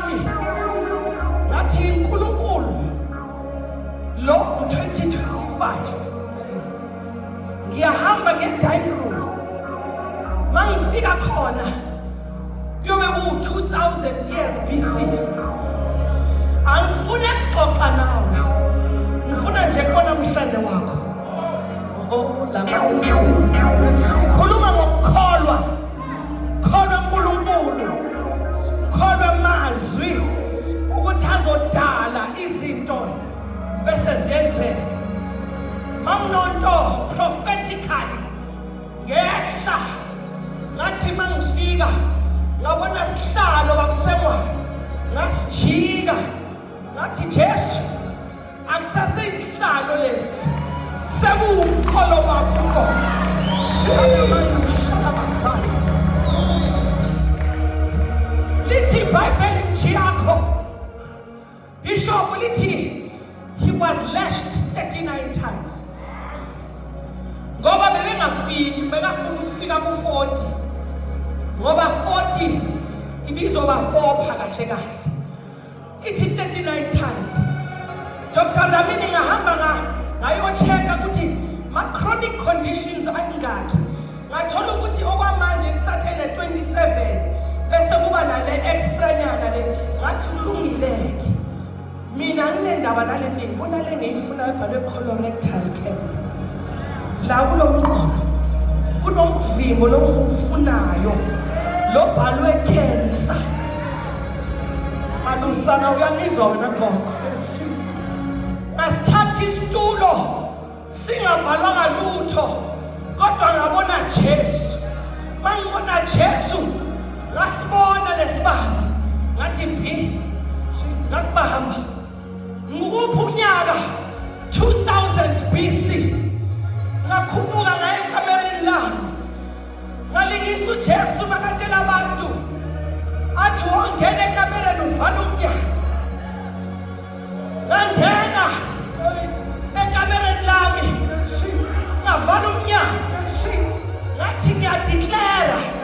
lami ngathi uNkulunkulu lo 2025 ngiyahamba nge-dining room mangifika khona kuyobe ku-2000 years BC angifune ukuxoxa nawe ngifuna nje kubona umhlanje wakho lamazwi khuluma ngokukholwa kholwa uNkulunkulu kholwa amazwi ukuthi azodala izinto bese ziyenzeka mamnonto prophetically ngehla ngathi mangifika ngabona sihlalo babusemwa ngasijika ngathi Jesu akusase isihlalo lesi sekuwumkholo wakho Nkosi lithi iBhayibheli mjiyakho Bishop lithi he was lashed 39 times ngoba bebengafiki bekafuna ukufika ku40 ngoba 40 ibizobabopha kahle kahle ithi 39 times Dr. Zamini ngahamba ngayocheka ukuthi ma chronic conditions ayingaki ngathola ukuthi okwamanje kusathene 27 bese kuba nale extra nyana le ngathi kulungileke mina nginendaba nale ngibona le ngiyifuna ebhalwe colorectal cancer la kulomqolo kunomvimo lokufunayo lobhalwe cancer alusana uyangizwa wena gogo ngasithatha isitulo singabhalwanga lutho kodwa ngabona Jesu mangibona Jesu ngasibona lesibazi ngathi bi ngakubamba ngukuphi umnyaka 2000 BC ngakhuphuka ngaye ekamereni lami ngalingisa uJesu makatshela abantu athi wongena ekamereni uvala umnyango ngangena ekamereni lami ngavala umnyango ngathi ngiyadeclare